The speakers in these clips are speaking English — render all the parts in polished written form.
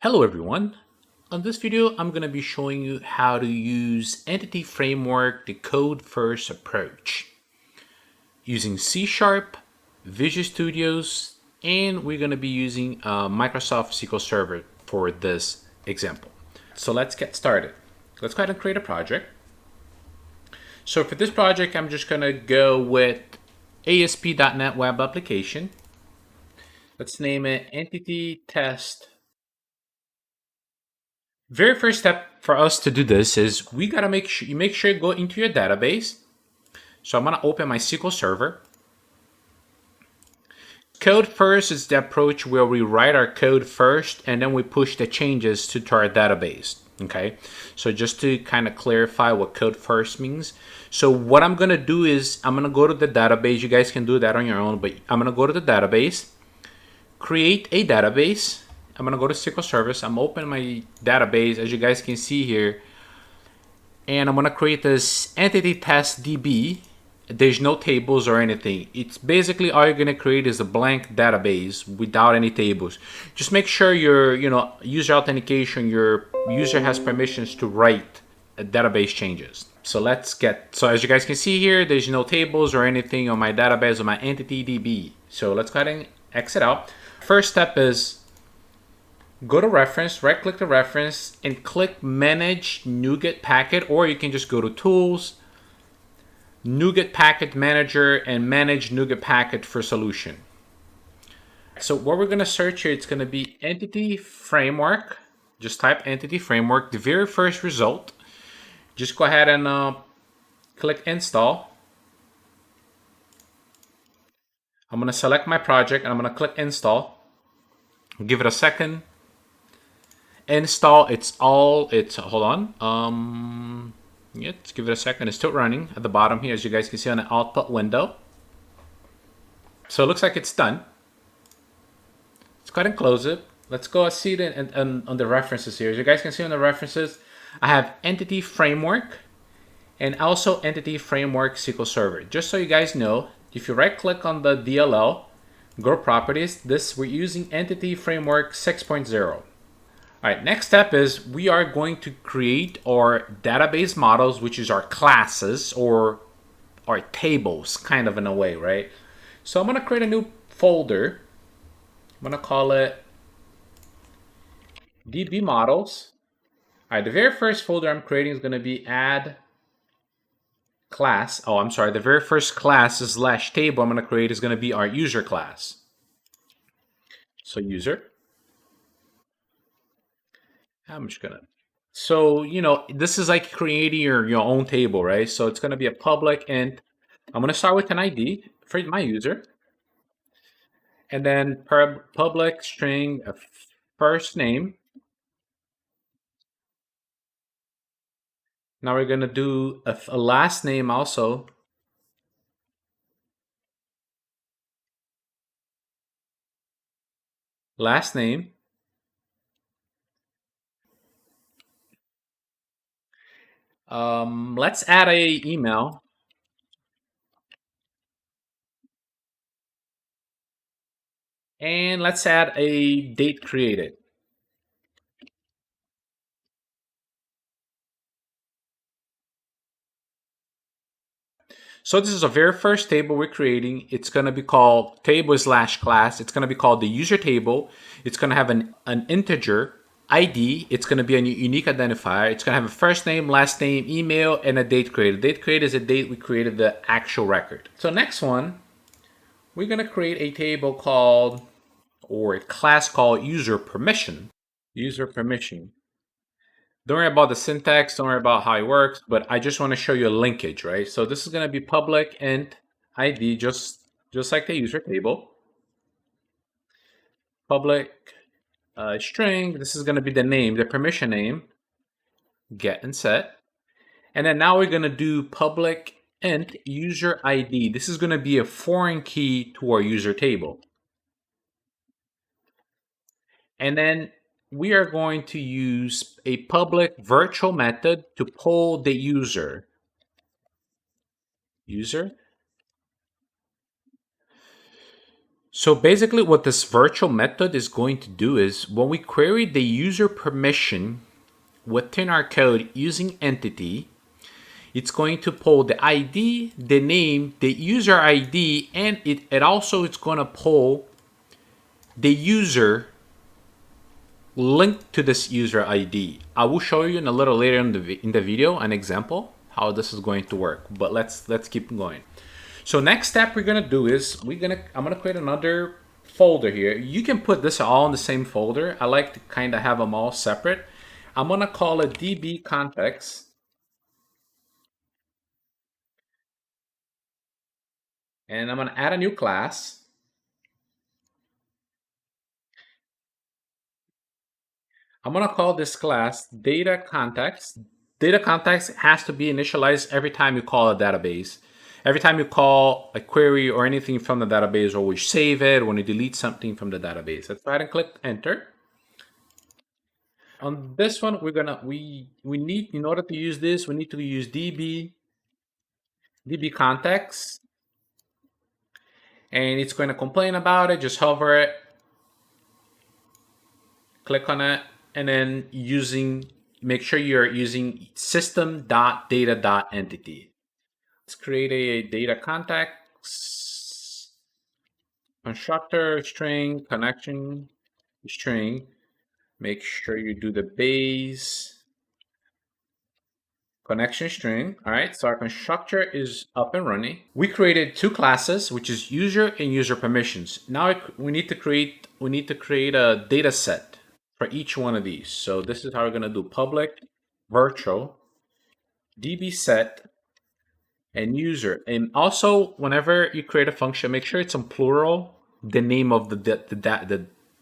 Hello everyone. On this video, I'm going to be showing you how to use Entity Framework, the code first approach using C Sharp, Visual Studios, and we're going to be using Microsoft SQL Server for this example. So let's get started. Let's go ahead and create a project. So for this project, I'm just going to go with ASP.NET Web Application. Let's name it Entity Test. Very first step for us to do this is we gotta make sure you go into your database. So I'm gonna open my SQL Server. Code first is the approach where we write our code first and then we push the changes to our database. Okay, so just to kind of clarify what code first means. So what I'm gonna do is I'm gonna go to the database. You guys can do that on your own, but I'm gonna go to the database, create a database. I'm gonna go to SQL Service. I'm opening my database, as you guys can see here, and I'm gonna create this entity test DB. There's no tables or anything. It's basically all you're gonna create is a blank database without any tables. Just make sure your user authentication, your user has permissions to write database changes. So as you guys can see here, there's no tables or anything on my database or my entity DB. So let's go ahead and exit out. First step is go to reference, right click the reference and click manage NuGet packet, or you can just go to tools, NuGet packet manager, and manage NuGet packet for solution. So what we're going to search here, it's going to be entity framework. Just type entity framework, the very first result. Just go ahead and click install. I'm going to select my project and I'm going to click install. Give it a second. Install, hold on. Yeah, let's give it a second. It's still running at the bottom here, as you guys can see on the output window. So it looks like it's done. Let's go ahead and close it. Let's go see it on the references here. As you guys can see on the references, I have Entity Framework and also Entity Framework SQL Server. Just so you guys know, if you right click on the DLL, go properties, we're using Entity Framework 6.0. All right, next step is we are going to create our database models, which is our classes or our tables, kind of in a way, right? So I'm going to create a new folder. I'm going to call it DB models. All right, the very first folder I'm creating is going to be add class. Oh, I'm sorry. The very first class is /table I'm going to create is going to be our user class. So user. I'm just gonna. So this is like creating your own table, right? So it's gonna be a public int. I'm gonna start with an ID for my user, and then public string a first name. Now we're gonna do a last name also. Last name. Let's add a email. And let's add a date created. So this is a very first table we're creating. It's going to be called table/class. It's going to be called the user table. It's going to have an integer ID. It's going to be a unique identifier. It's going to have a first name, last name, email, and a date created. Date created is a date we created the actual record. So next one, we're going to create a table called, or a class called user permission. User permission. Don't worry about the syntax, don't worry about how it works, but I just want to show you a linkage, right? So this is going to be public int ID, just like the user table. Public string, this is going to be the name, the permission name, get and set. And then now we're going to do public int user ID. This is going to be a foreign key to our user table. And then we are going to use a public virtual method to pull the user. So basically what this virtual method is going to do is when we query the user permission within our code using entity, it's going to pull the ID, the name, the user ID, and it also it's going to pull the user linked to this user ID. I will show you in a little later in the video an example how this is going to work. But let's keep going. So next step we're gonna do is I'm gonna create another folder here. You can put this all in the same folder. I like to kind of have them all separate. I'm gonna call it DB context. And I'm gonna add a new class. I'm gonna call this class data context. Data context has to be initialized every time you call a database. Every time you call a query or anything from the database, or we save it when you delete something from the database. Let's go ahead and click enter. On this one, we need, in order to use this, we need to use DB context, and it's going to complain about it. Just hover it, click on it, and then make sure you're using system.data.entity. Let's create a data context constructor string connection string. Make sure you do the base connection string. All right, so our constructor is up and running. We created two classes, which is user and user permissions. Now we need to create a data set for each one of these. So this is how we're going to do public virtual db set and user. And also, whenever you create a function, make sure it's in plural, the name of the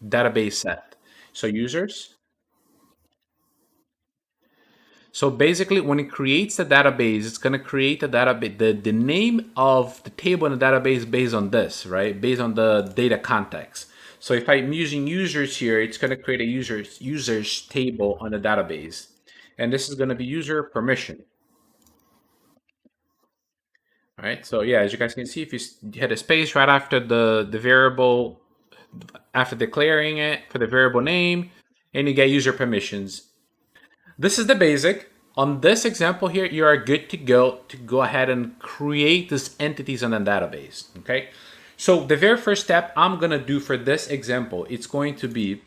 database set. So users. So basically, when it creates the database, it's going to create a database, the name of the table in the database based on this, right? Based on the data context. So if I'm using users here, it's going to create a users table on the database. And this is going to be user permission. All right, so yeah, as you guys can see, if you hit a space right after the variable, after declaring it for the variable name, and you get user permissions. This is the basic. On this example here, you are good to go ahead and create these entities on the database, okay? So the very first step I'm gonna do for this example, it's going to be,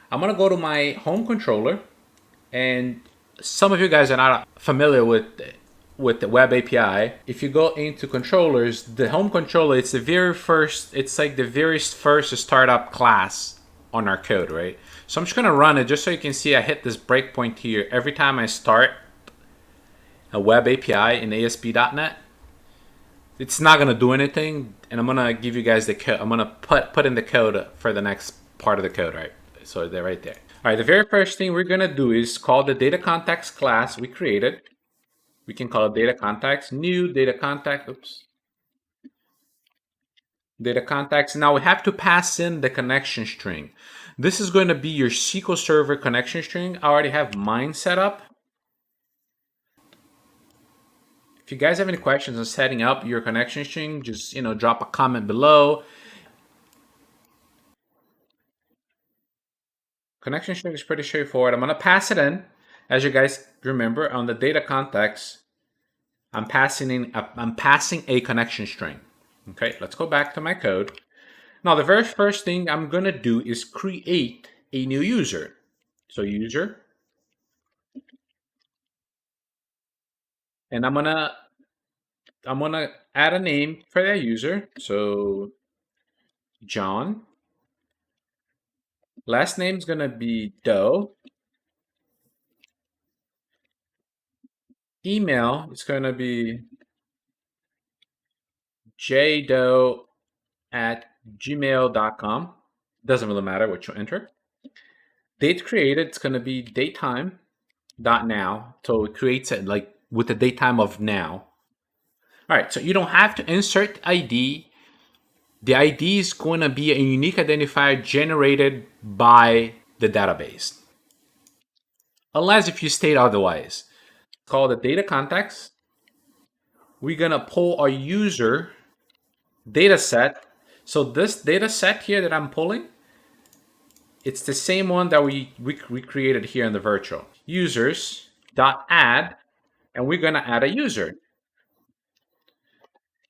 I'm gonna go to my home controller, and some of you guys are not familiar with the web API. If you go into controllers, the home controller, it's like the very first startup class on our code, right? So I'm just gonna run it just so you can see I hit this breakpoint here every time I start a web API in ASP.NET. It's not gonna do anything, and I'm gonna give you guys the code. I'm gonna put in the code for the next part of the code, right? So they're right there. All right, the very first thing we're gonna do is call the data context class we created. We can call it data context, new data context, data context. Now we have to pass in the connection string. This is going to be your SQL Server connection string. I already have mine set up. If you guys have any questions on setting up your connection string, just drop a comment below. Connection string is pretty straightforward. I'm going to pass it in. As you guys remember, on the data context, I'm passing a connection string. Okay, let's go back to my code. Now, the very first thing I'm going to do is create a new user. So user. And I'm going to add a name for that user. So John. Last name is going to be Doe. Email is going to be jdoe@gmail.com. Doesn't really matter what you enter. Date created, it's going to be datetime.now. So it creates it like with the date time of now. All right, so you don't have to insert ID. The ID is going to be a unique identifier generated by the database. Unless if you state otherwise. Call the data context. We're going to pull our user data set. So this data set here that I'm pulling, it's the same one that we created here in the virtual. Users dot add, and we're gonna add a user.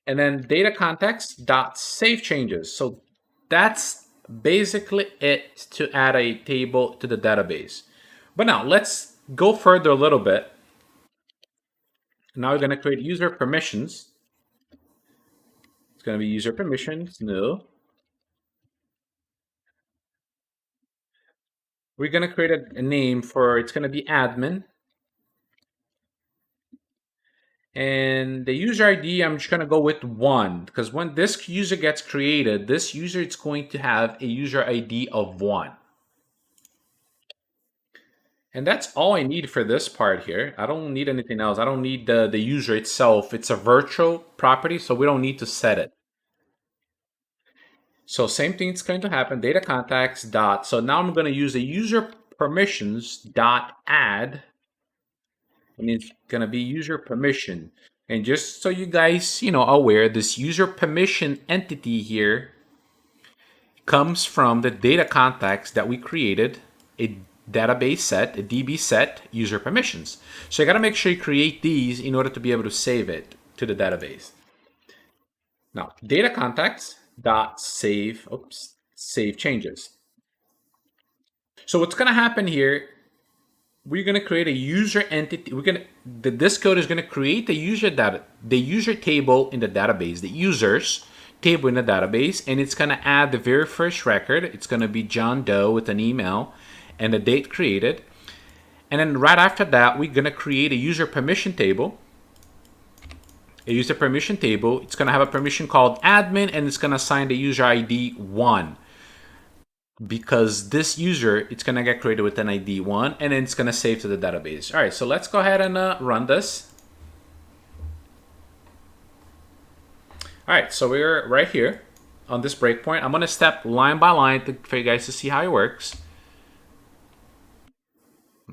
And then data context dot save changes. So that's basically it to add a table to the database. But now let's go further a little bit. Now we're gonna create user permissions. It's gonna be user permissions, no. We're gonna create a name for, it's gonna be admin. And the user ID, I'm just gonna go with 1, because when this user gets created, this user is going to have a user ID of 1. And that's all I need for this part here. I don't need anything else. I don't need the user itself. It's a virtual property, so we don't need to set it. So same thing is going to happen, data contacts dot. So now I'm going to use the user permissions dot add, and it's going to be user permission. And just so you guys, aware, this user permission entity here comes from the data contacts that we created, a database set, a DB set, user permissions. So you got to make sure you create these in order to be able to save it to the database. Now, data contacts dot save, save changes. So what's going to happen here, we're going to create a user entity. This code is going to create the user table in the database, the users table in the database, and it's going to add the very first record. It's going to be John Doe with an email and the date created. And then right after that, we're going to create a user permission table. A user permission table. It's going to have a permission called admin, and it's going to assign the user ID 1. Because this user, it's going to get created with an ID 1, and then it's going to save to the database. All right, so let's go ahead and run this. All right, so we're right here on this breakpoint. I'm going to step line by line for you guys to see how it works.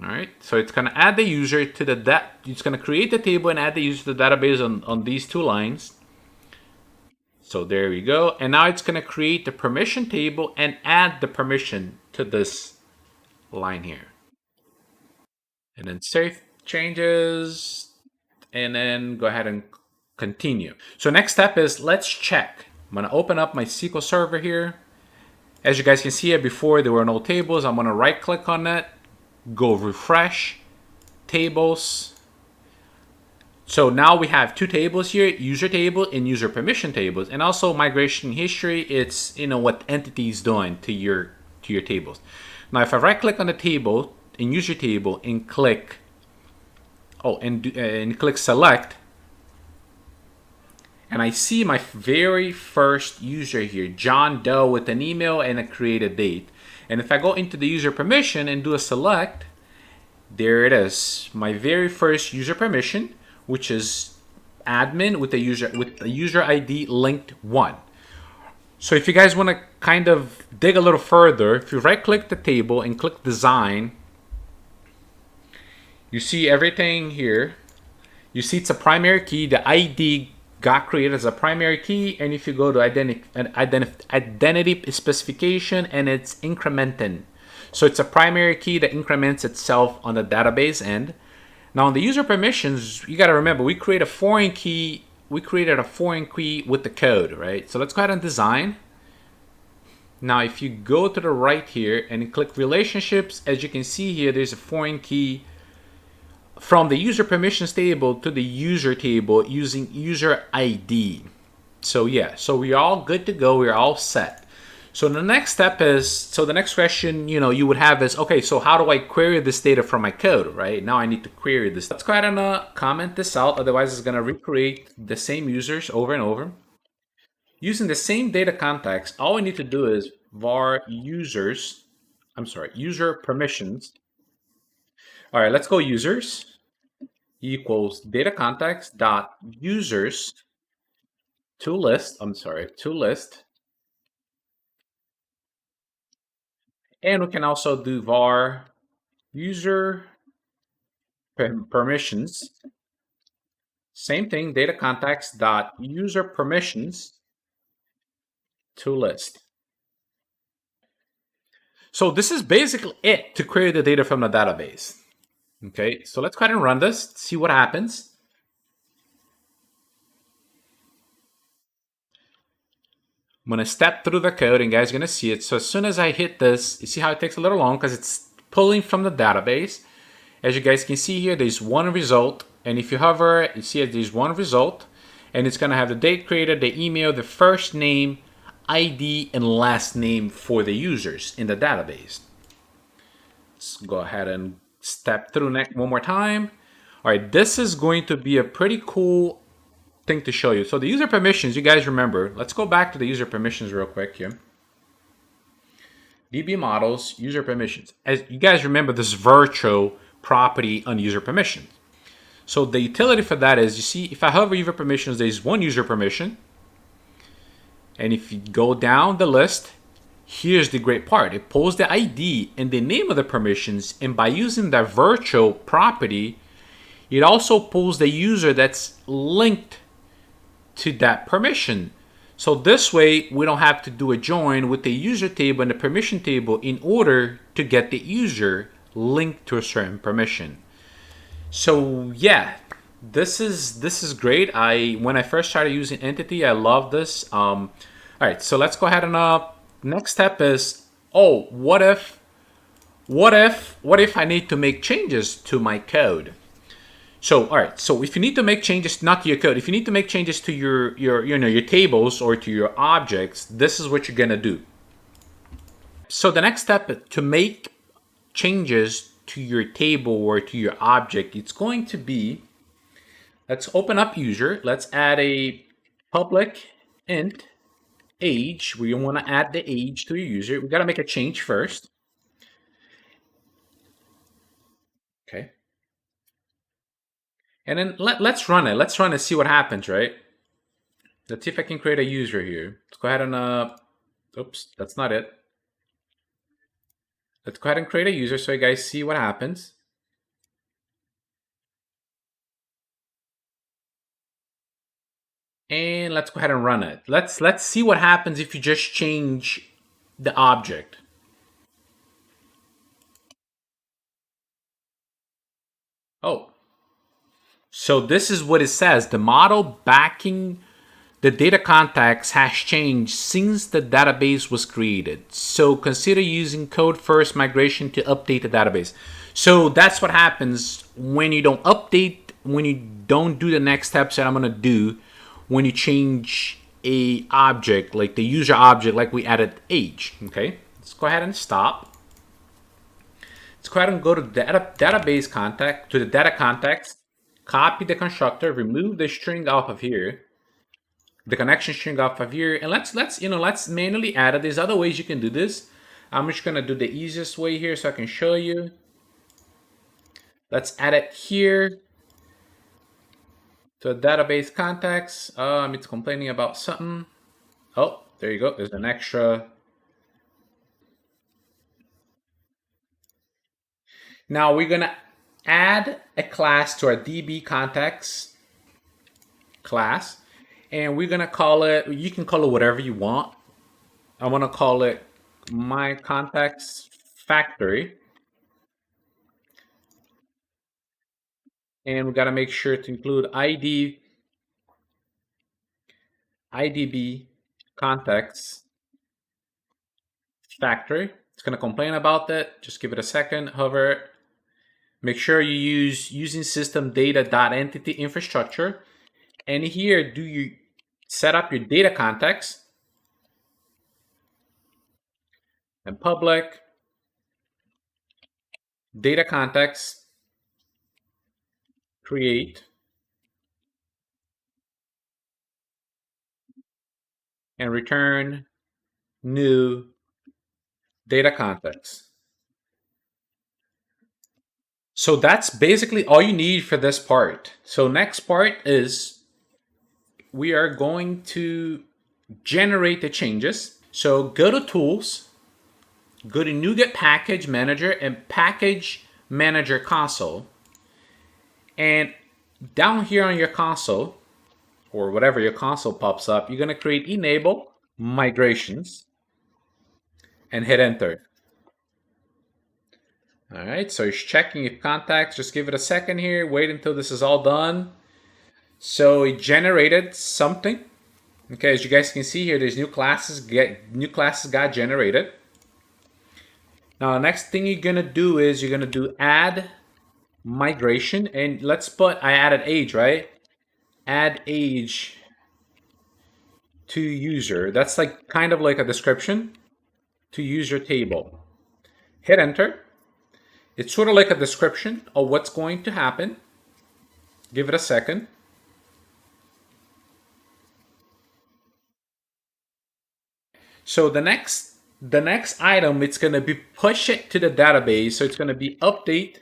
All right, so it's going to add the user to it's going to create the table and add the user to the database on these 2 lines. So there we go. And now it's going to create the permission table and add the permission to this line here. And then save changes, and then go ahead and continue. So next step is let's check. I'm going to open up my SQL Server here. As you guys can see here, before there were no tables. I'm going to right click on that, go refresh, tables. So now we have 2 tables here, user table and user permission tables, and also migration history. It's what entity is doing to your tables. Now if I right click on the table in user table and click click select, and I see my very first user here, John Doe with an email and a created date. And if I go into the user permission and do a select, there it is, my very first user permission, which is admin with a user ID linked 1. So if you guys want to kind of dig a little further, if you right click the table and click design, you see everything here. You see it's a primary key. The ID got created as a primary key, and if you go to identity specification, and it's incrementing. So it's a primary key that increments itself on the database end. Now on the user permissions, you got to remember we created a foreign key with the code, right? So let's go ahead and design. Now if you go to the right here and click relationships, as you can see here, there's a foreign key from the user permissions table to the user table using user ID. So yeah, so we're all good to go. We're all set. So the next step is, so the next question, you would have is, okay, so how do I query this data from my code, right? Now I need to query this. Let's go ahead and comment this out. Otherwise it's going to recreate the same users over and over. Using the same data context, all we need to do is var user permissions. All right, let's go users equals data context dot users to list. And we can also do var user permissions. Same thing, data context dot user permissions. to list. So this is basically it to query the data from the database. Okay, so let's go ahead and run this, see what happens. I'm gonna step through the code and guys are gonna see it. So as soon as I hit this, you see how it takes a little long because it's pulling from the database. As you guys can see here, there's one result. And if you hover, you see there's one result. And it's gonna have the date created, the email, the first name, ID, and last name for the users in the database. Let's go ahead and step through next one more time. All right, this is going to be a pretty cool thing to show you. So the user permissions, you guys remember, let's go back to the user permissions real quick here. DB models, user permissions. As you guys remember, this virtual property on user permissions. So the utility for that is, you see, if I hover user permissions, there's one user permission. And if you go down the list, here's the great part. It pulls the ID and the name of the permissions. And by using that virtual property, it also pulls the user that's linked to that permission. So this way, we don't have to do a join with the user table and the permission table in order to get the user linked to a certain permission. So yeah, this is great. When I first started using Entity, I love this. All right, so let's go ahead and next step is, oh, what if I need to make changes to my code? So, all right, so if you need to make changes, not to your code, if you need to make changes to your tables or to your objects, this is what you're gonna do. So the next step to make changes to your table or to your object, it's going to be, let's open up user, let's add a public int age. We want to add the age to your user. We got to make a change first. Okay. And then let's run it. Let's run and see what happens, right? Let's see if I can create a user here. Let's go ahead and, oops, that's not it. Let's go ahead and create a user so you guys see what happens. And let's go ahead and run it. Let's see what happens if you just change the object. Oh, so this is what it says. The model backing the data context has changed since the database was created. So consider using code first migration to update the database. So that's what happens when you don't update, when you don't do the next steps that I'm gonna do, when you change a object, like the user object, like we added age, okay? Let's go ahead and stop. Let's go ahead and go to database context, to the data context, copy the constructor, remove the string off of here, the connection string off of here, and let's manually add it. There's other ways you can do this. I'm just gonna do the easiest way here so I can show you. Let's add it here to the database context. It's complaining about something. Oh, there you go. There's an extra. Now we're gonna add a class to our DB context class, and we're gonna call it, you can call it whatever you want. I wanna call it my context factory. And we gotta make sure to include IDB context factory. It's gonna complain about that. Just give it a second, hover. Make sure you use using system data.entity infrastructure. And here, do you set up your data context and public data context create and return new data context. So that's basically all you need for this part. So next part is we are going to generate the changes. So go to tools, go to NuGet package manager and package manager console. And down here on your console, or whatever your console pops up, you're gonna create enable migrations, and hit enter. All right, so it's checking if contacts. Just give it a second here. Wait until this is all done. So it generated something. Okay, as you guys can see here, there's new classes got generated. Now, the next thing you're gonna do is you're gonna do add migration, and let's put I added age, right? Add age to user. That's like kind of like a description to user table. Hit enter. It's sort of like a description of what's going to happen. Give it a second. So the next item, it's going to be push it to the database. So it's going to be update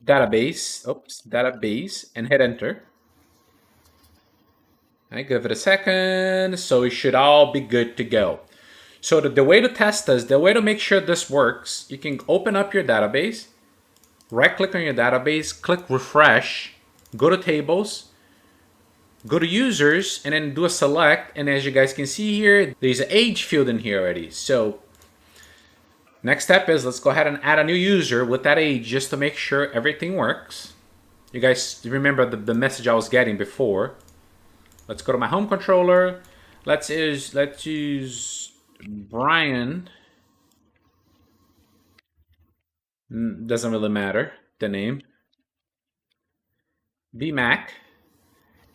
database, database, and hit enter. I give it a second. So it should all be good to go. So the way to test this, the way to make sure this works, you can open up your database, right click on your database, click refresh, go to tables, go to users, and then do a select. And as you guys can see here, there's an age field in here already. So next step is let's go ahead and add a new user with that age just to make sure everything works. You guys remember the message I was getting before. Let's go to my home controller. Let's use Brian. Doesn't really matter, the name. BMAC.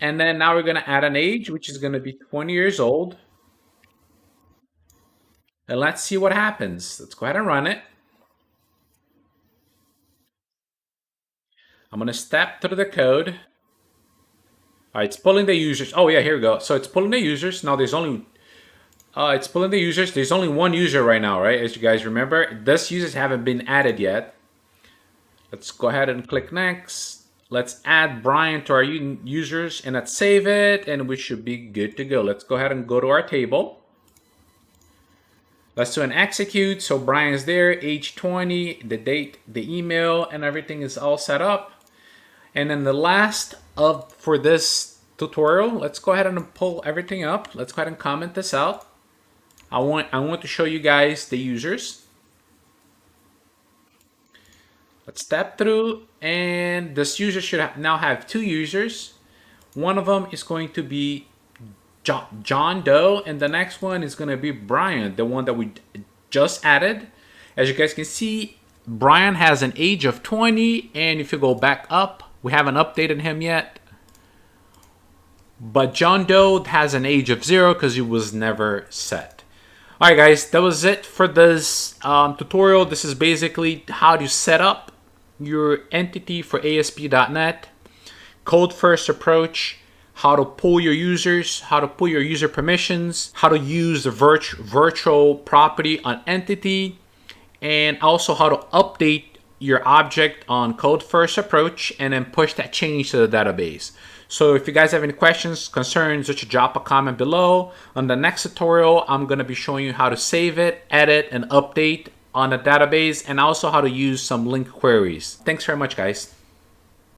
And then now we're going to add an age, which is going to be 20 years old. And let's see what happens. Let's go ahead and run it. I'm going to step through the code. All right, it's pulling the users. Oh yeah, here we go. So it's pulling the users. Now there's only it's pulling the users. There's only one user right now, right? As you guys remember, these users haven't been added yet. Let's go ahead and click next. Let's add Brian to our users and let's save it and we should be good to go. Let's go ahead and go to our table. Let's do an execute. So Brian's there, age 20, the date, the email, and everything is all set up. And then the last for this tutorial, let's go ahead and pull everything up. Let's go ahead and comment this out. I want to show you guys the users. Let's step through, and this user should now have two users. One of them is going to be John Doe, and the next one is going to be Brian, the one that we just added. As you guys can see, Brian has an age of 20, and if you go back up, we haven't updated him yet. But John Doe has an age of 0 because he was never set. Alright guys, that was it for this tutorial. This is basically how to set up your entity for ASP.NET, code first approach, how to pull your users, how to pull your user permissions, how to use the virtual property on entity, and also how to update your object on code first approach and then push that change to the database. So if you guys have any questions, concerns, just drop a comment below. On the next tutorial, I'm going to be showing you how to save it, edit, and update on the database, and also how to use some link queries. Thanks very much, guys.